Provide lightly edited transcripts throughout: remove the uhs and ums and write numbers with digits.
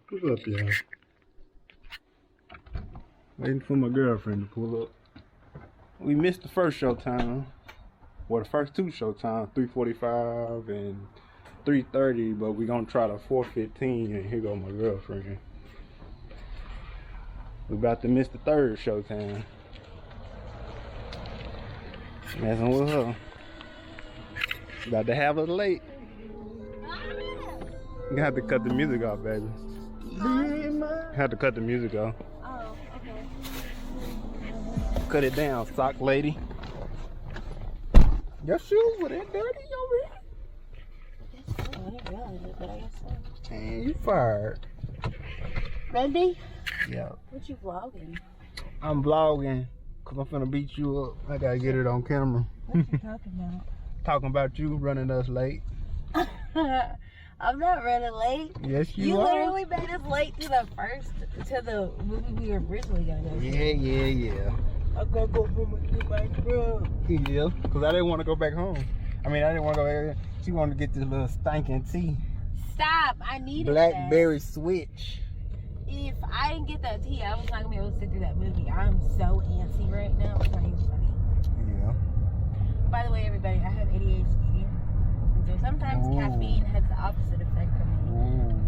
What's up, y'all? Waiting for my girlfriend to pull up. We missed the first showtime. Well, the first two showtimes, 3:45 and 3:30, but we gonna try the 4:15, and here go my girlfriend. We about to miss the third showtime. Messing with her. About to have us late. You have to cut the music off, baby. Have to cut the music off. Oh, okay. Cut it down, sock lady. Your shoes were that dirty over here? I didn't realize it, but I guess so. Man, you fired. Ready? Yeah. What you vlogging? I'm vlogging because I'm finna beat you up. I gotta get it on camera. What you talking about? Talking about you running us late. I'm not running late. Yes, you You are. literally made us late to the movie we were originally gonna go to. Yeah. I gotta go home and get my grub. Yeah, because I didn't want to go back home. I mean, I didn't want to go there. She wanted to get this little stinking tea. Stop! I needed Blackberry switch. that. If I didn't get that tea, I was not gonna be able to sit through that movie. I'm so antsy right now. It's not even funny. Yeah. By the way, everybody, I have ADHD. And so sometimes caffeine has the opposite effect on me.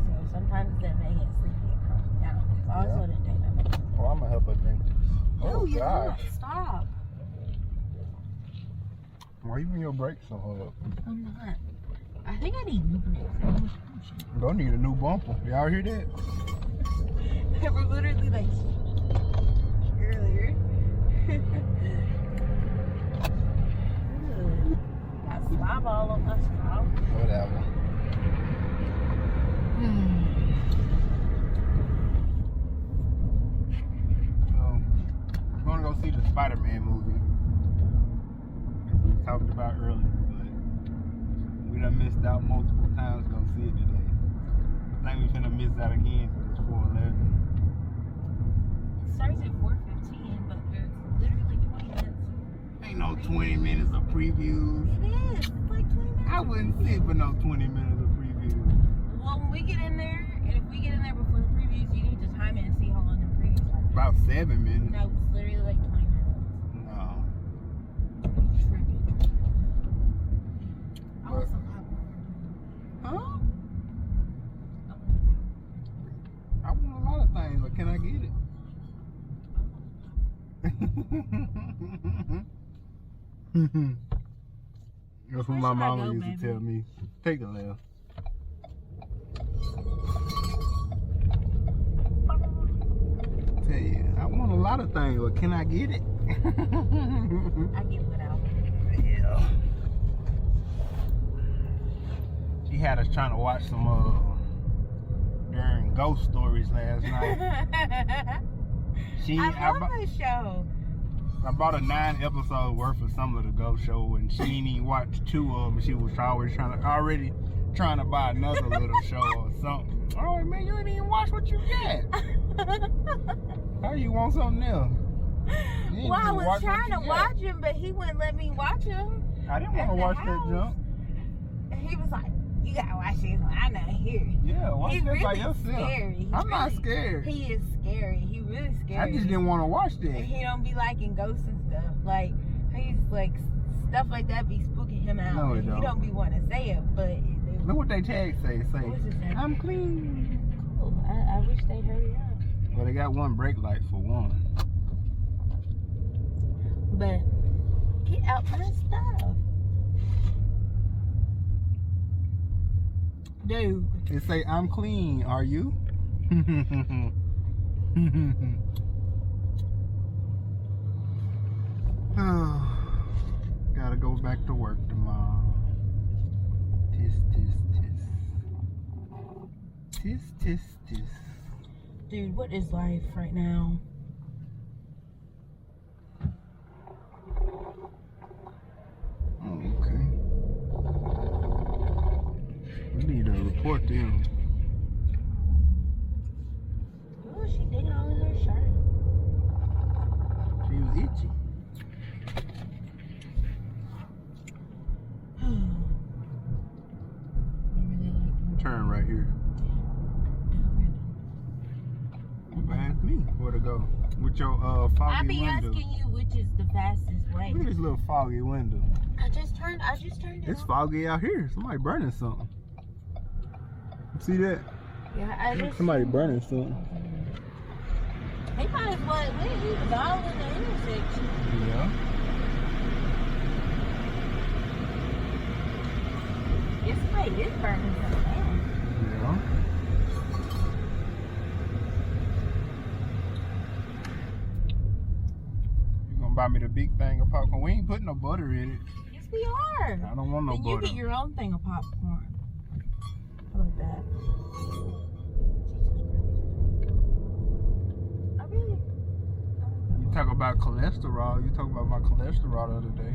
So sometimes that may get sleepy and calm me down. So I also didn't take that much. Well, I'm going to help her drink this. No, Oh, you're gosh. not. Stop. Why you in your brakes so hard? I'm not. I think I need new brakes. Don't need a new bumper. Y'all hear that? They were literally like earlier. Got slob all on my straw. Whatever. So, we're going to go see the Spiderman movie. As we talked about earlier, but we done missed out multiple times to go see it today. I think we finna miss that again because it's 4:11. It starts at 4:15, but there's literally 20 minutes. Ain't no 20 minutes of previews. It is. It's like 20 minutes. I wouldn't sit for no 20 minutes of previews. Well, when we get in there, and if we get in there before the previews, you need to time it and see how long the previews are. About 7 minutes. No, it's literally like 20 minutes. No. Tripping. I want some popcorn. Huh? I want a lot of things, but can I get it? That's what my mama used to tell me. Take a left. Tell you, I want a lot of things, but can I get it? I get without. Yeah. She had us trying to watch some during ghost stories last night. I love this show. I bought a 9-episode worth of some of the ghost show, and she didn't even watch 2 of them. She was already trying to buy another little show or something. Oh man, you didn't even watch what you got. How you want something else? Well, I was trying to watch him, but he wouldn't let me watch him. I didn't want to watch that junk. And he was like, "You gotta watch this one. I'm not here." Yeah, watch He's that really by yourself. scary. I'm not scared. He is scary. He really scary. I just didn't want to watch And that. he don't be liking ghosts and stuff. Like he's like stuff like that be spooking him out. No, it He don't. don't be wanting to say it, but Look what they tag say. What does it say? I'm clean. cool. I wish they'd hurry up. Well, they got one brake light for one. But get out my stuff. Dude. They say, I'm clean, are you? Gotta go back to work tomorrow. Tis, tis, tis. Tis, tis, tis. Dude, what is life right now? Oh, okay. We need to report them. Oh, she digging all in her shirt. She was itchy. I really like Turn right here. me where to go with your I foggy be window. asking you which is the fastest way. Look at this little foggy window. I just turned it It's on. foggy out here. Somebody burning something. See that? Yeah, I just Somebody burning something. He might as well. He was all in the intersection. Yeah. This way is burning something down. Yeah. You gonna buy me the big thing of popcorn? We ain't putting no butter in it. Yes, we are. I don't want no Then butter. you get your own thing of popcorn. How about that? I really. You talk about cholesterol. You talk about my cholesterol the other day.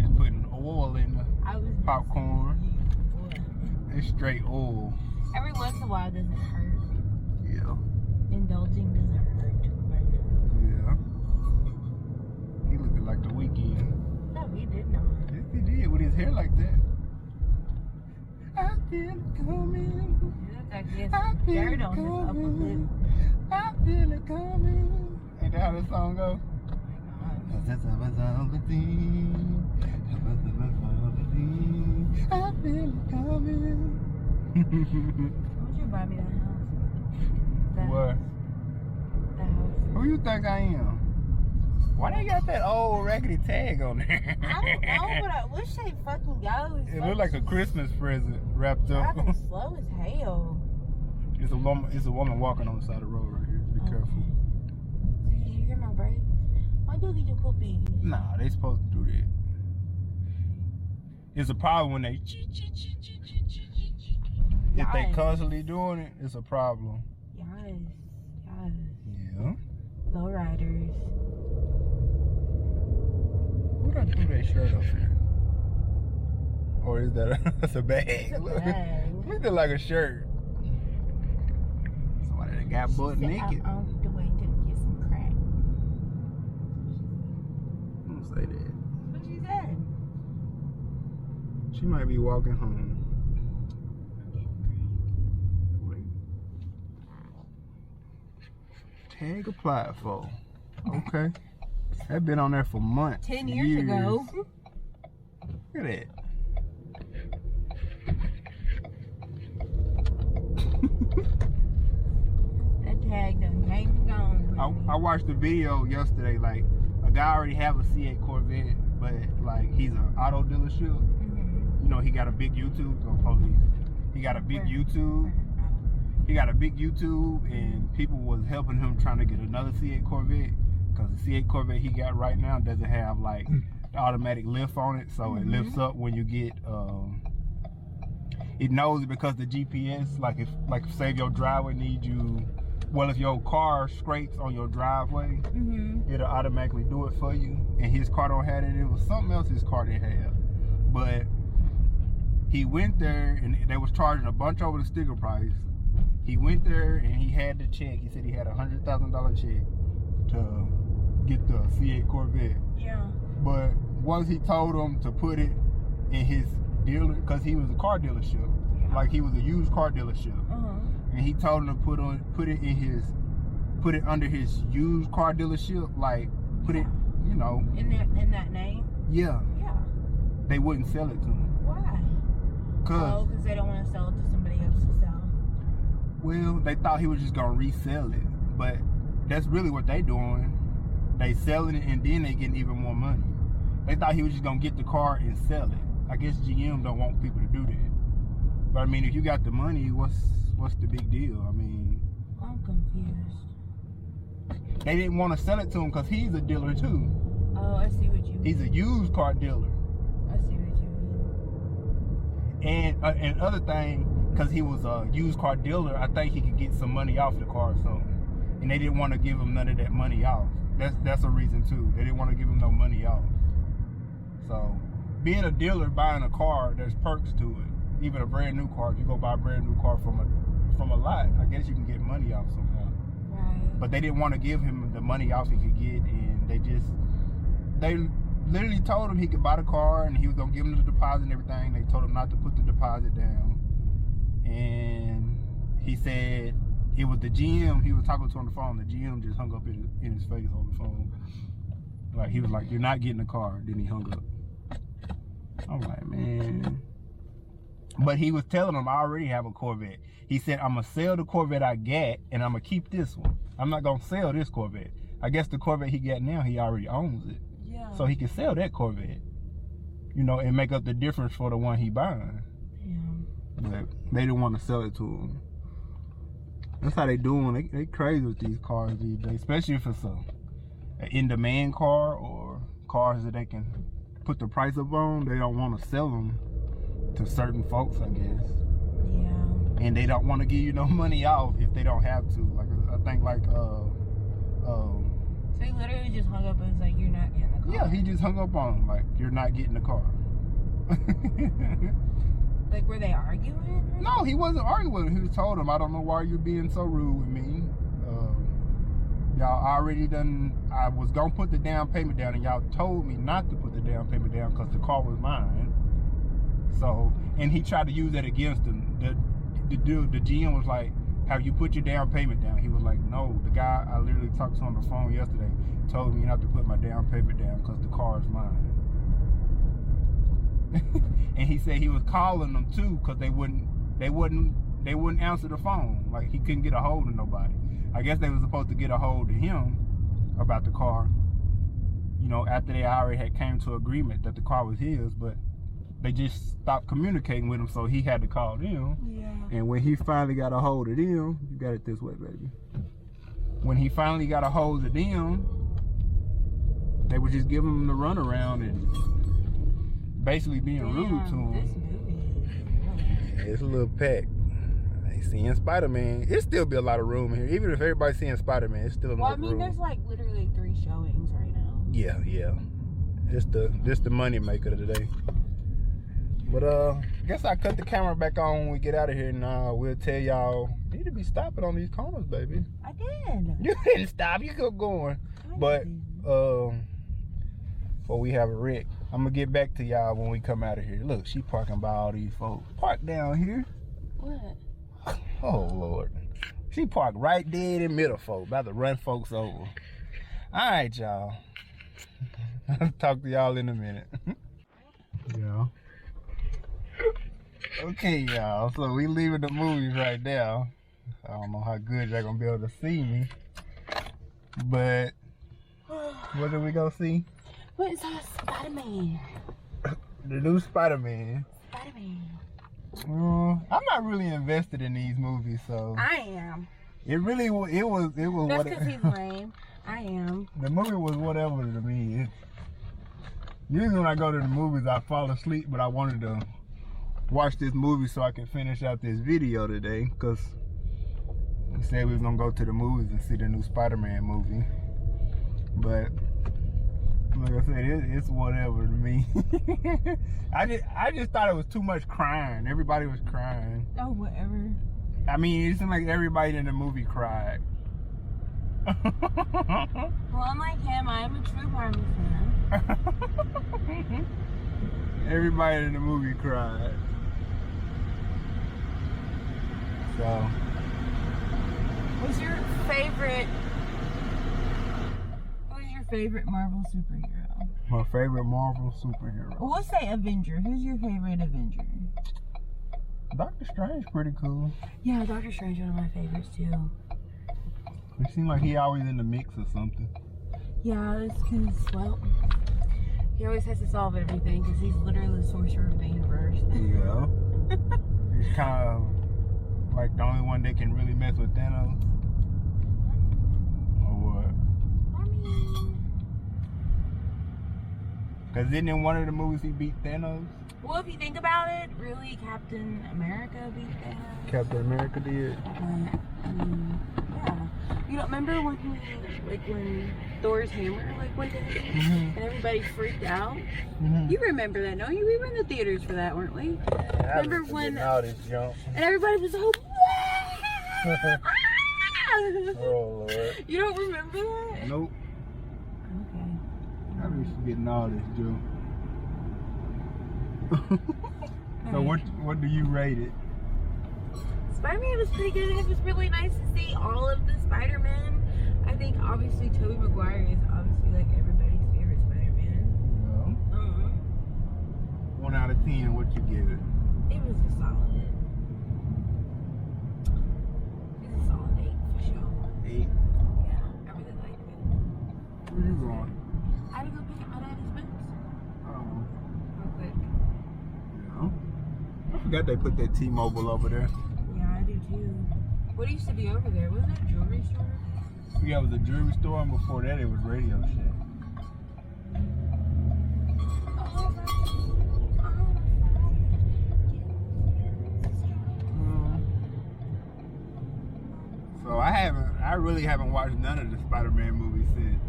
Just putting oil in the popcorn. It's straight oil. Every once in a while doesn't hurt. Yeah. Indulging doesn't hurt. Yeah. He looking like The Weeknd. No, he did not. Yes, he did with his hair like that. I feel it coming. He looks like he has I feel dirt it on his upper lip. coming. I feel it coming. Ain't that how this song go? I feel it coming. Won't you buy me that house? That What? house. That house. Who you think I am? Why they got that old raggedy tag on there? I don't know, but I wish they fucking go. It looked like a Christmas present wrapped up. Driving slow as hell. It's a woman walking on the side of the road right here. Be careful. See, you hear my brakes? Why do you puppy? Nah, they supposed to do that. It's a problem when they if they constantly doing it, it's a problem. Yes. Yeah. Lowriders. Who done threw that shirt up here? Or is that that's a bag? It's a Look, bag. look like a shirt. Somebody that got butt naked. I'm on the way to get some crack. Don't say that. What she said? She might be walking home. Tag applied for. Okay. That been on there for months. 10 years ago. Look at that. That tag done came and gone. I watched the video yesterday. Like, a guy already have a C8 Corvette, but like he's an auto dealership. Mm-hmm. You know, he got a big YouTube. Oh, police. He got a big YouTube. He got a big YouTube, and people was helping him trying to get another C8 Corvette, because the C8 Corvette he got right now doesn't have like the automatic lift on it, so it lifts up when you get. It knows it because the GPS, like if say your driveway needs you. Well, if your car scrapes on your driveway, it'll automatically do it for you. And his car don't have it. It was something else his car didn't have. But he went there and they was charging a bunch over the sticker price. He went there and he had the check. He said he had a $100,000 check to get the C8 Corvette. Yeah. But once he told him to put it in his dealer, because he was a car dealership, like he was a used car dealership. And he told him to put it under his used car dealership, like put it, you know. In that name? Yeah. Yeah. They wouldn't sell it to him. Why? Cause Because they don't want to sell it to somebody else to sell. well, they thought he was just gonna resell it, but that's really what they doing. They selling it and then they getting even more money. They thought he was just gonna get the car and sell it. I guess GM don't want people to do that. But I mean, if you got the money, what's the big deal? I mean, I'm confused. they didn't want to sell it to him because he's a dealer too. Oh, I see what you mean. He's a used car dealer. I see what you mean. And other thing, because he was a used car dealer, I think he could get some money off the car or something. And they didn't want to give him none of that money off. That's a reason too. They didn't want to give him no money off. So being a dealer, buying a car, there's perks to it. Even a brand new car, if you go buy a brand new car from a lot, I guess you can get money off somehow. Right. But they didn't want to give him the money off he could get, and they literally told him he could buy the car and he was gonna give him the deposit and everything. They told him not to put the deposit down, and he said it was the GM he was talking to on the phone. The GM just hung up in his face on the phone. Like, he was like, "You're not getting the car." Then he hung up. I'm like, man. But he was telling him, I already have a Corvette. He said, I'm going to sell the Corvette I got, and I'm going to keep this one. I'm not going to sell this Corvette. I guess the Corvette he got now, he already owns it. Yeah. So he can sell that Corvette, you know, and make up the difference for the one he buying. Yeah. But they didn't want to sell it to him. That's how they doing. They crazy with these cars these days, especially if it's an in-demand car or cars that they can put the price up on. They don't want to sell them to certain folks, I guess. Yeah. And they don't want to give you no money off if they don't have to. Like, I think like So he literally just hung up and was like, "You're not getting the car." Yeah, he just hung up on him, like, "You're not getting the car." Like, were they arguing? No, he wasn't arguing with him. He just told him, "I don't know why you're being so rude with me. Y'all already done, I was gonna put the down payment down and y'all told me not to put the down payment down because the car was mine." So, and he tried to use that against him. The GM was like, "Have you put your down payment down?" He was like, "No, the guy I literally talked to on the phone yesterday told me not to put my down payment down because the car is mine." And he said he was calling them too because they wouldn't answer the phone. Like, he couldn't get a hold of nobody. I guess they were supposed to get a hold of him about the car, you know, after they already had came to agreement that the car was his, but they just stopped communicating with him, so he had to call them. Yeah. And when he finally got a hold of them, you got it this way, baby. When he finally got a hold of them, they were just giving him the runaround and basically being rude to him. This movie. Yeah, it's a little packed. They seeing Spider-Man. It still be a lot of room here. Even if everybody's seeing Spider-Man, it's still enough room. Well, I mean, there's like literally 3 showings right now. Yeah, yeah. This the money maker today. But I guess I cut the camera back on when we get out of here, and we'll tell y'all, you need to be stopping on these corners, baby. I did. You didn't stop. You kept going. But before we have a wreck, I'm gonna get back to y'all when we come out of here. Look, she parking by all these folks. Park down here. What? Oh Lord. She parked right dead in middle, folks. About to run folks over. All right, y'all. I'll talk to y'all in a minute. Yeah. Okay, y'all. So we leaving the movies right now. I don't know how good y'all gonna be able to see me, but what are we gonna see? What is that? Spider-Man. The new Spider-Man. Spider-Man. I'm not really invested in these movies, so I am. it was That's because he's lame. I am. The movie was whatever to me. Usually when I go to the movies, I fall asleep, but I wanted to watch this movie so I can finish out this video today, because we said we was gonna go to the movies and see the new Spider-Man movie. But like I said, it's whatever to me. I just thought it was too much crying. Everybody was crying. Oh, whatever. I mean, it seemed like everybody in the movie cried. Well, unlike him, I am a true Marvel fan. Everybody in the movie cried. So, Who's your favorite Marvel superhero? my favorite Marvel superhero. We'll say Avenger. Who's your favorite Avenger? Doctor Strange pretty cool. Yeah, Doctor Strange, one of my favorites too. It seems like he always in the mix or something. Yeah, it's because, well, he always has to solve everything because he's literally the sorcerer of the universe. Yeah. He's kind of like the only one that can really mess with Thanos. Or what? I mean, Because didn't in one of the movies he beat Thanos? well, if you think about it, really, Captain America beat Thanos. Captain America did. Yeah. You don't remember when when Thor's hammer went to hit him and everybody freaked out? You remember that, no? We were in the theaters for that, weren't we? Yeah, remember when? All this junk. And everybody was like, Oh Lord. You don't remember that? Nope. Okay. I be forgetting all this junk. So what do you rate it? Spider-Man was pretty good. It was really nice to see all of the Spider-Man. I think obviously Tobey Maguire is obviously like everybody's favorite Spider-Man. Yeah. 1 out of 10, what you give it? It was a solid. It's a solid 8 for sure. 8. Yeah, I really liked it. Where you going? I had to go pick up my daddy's boots real quick. Yeah. I forgot they put that T-Mobile over there. Yeah, I do too. What used to be over there? Wasn't that a jewelry store? Yeah, it was a jewelry store, and before that, it was Radio Shack. So I really haven't watched none of the Spider-Man movies since.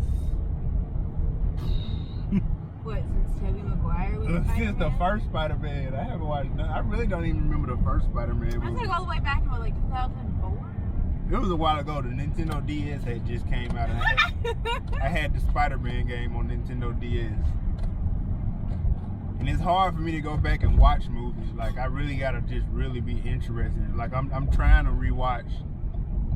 What, since Tobey Maguire was Since the first Spider-Man, I haven't watched none. I really don't even remember the first Spider-Man I was movie. like all the way back in what, like 2004? It was a while ago. The Nintendo DS had just came out, and I had the Spider-Man game on Nintendo DS. And it's hard for me to go back and watch movies. Like, I really gotta just really be interested in it. Like, I'm trying to rewatch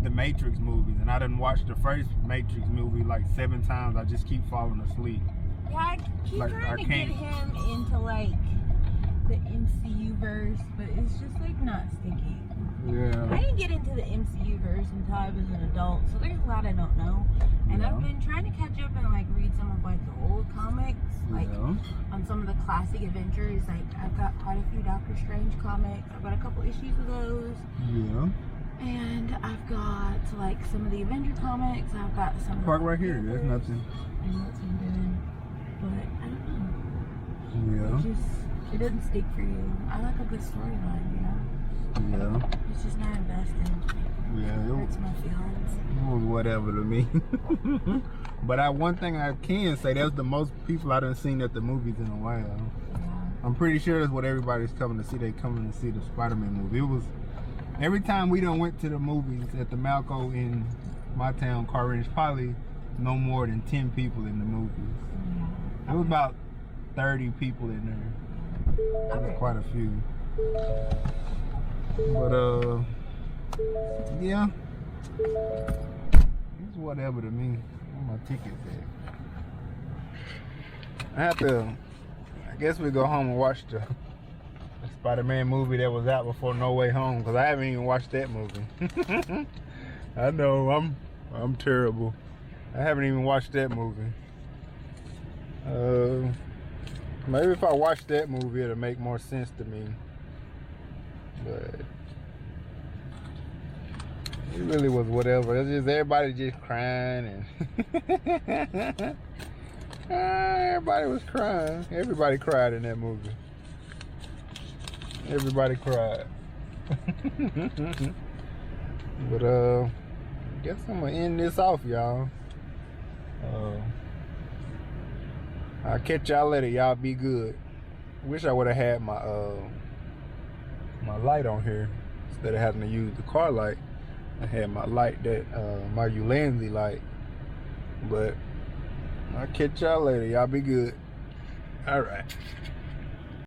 the Matrix movies, and I done watched the first Matrix movie like 7 times. I just keep falling asleep. Yeah, I keep Like, trying I to can't- get him into like the MCU verse, but it's just like not sticky. I Yeah. didn't get into the MCU verse until I was an adult, so there's a lot I don't know. And Yeah. I've been trying to catch up and like read some of like the old comics, like Yeah. on some of the classic Avengers. Like I've got quite a few Doctor Strange comics. I've got a couple issues of those. Yeah. And I've got like some of the Avenger comics. I've got some. of Park the right here. There's nothing. I know what I'm doing, but I don't know. Yeah. It doesn't stick for you. I like a good storyline, you know. Yeah. It's just not investing. Yeah. It hurts my feelings. It was whatever to me. But one thing I can say, that's the most people I done seen at the movies in a while. Yeah. I'm pretty sure that's what everybody's coming to see. They coming to see the Spider-Man movie. It was every time we done went to the movies at the Malco in my town, Car Ranch, probably no more than 10 people in the movies. There was about 30 people in there. There was quite a few. But yeah, it's whatever to me. Where my tickets at? I guess we go home and watch the Spider-Man movie that was out before No Way Home, because I haven't even watched that movie. I know I'm terrible. I haven't even watched that movie. Maybe if I watch that movie, it'll make more sense to me. But it really was whatever. It's just everybody just crying and everybody was crying. Everybody cried in that movie. Everybody cried. But I guess I'm gonna end this off, y'all. I'll catch y'all later. Y'all be good. Wish I would have had my my light on here instead of having to use the car light. I had my light that my Ulanzi light. But I'll catch y'all later. Y'all be good. All right.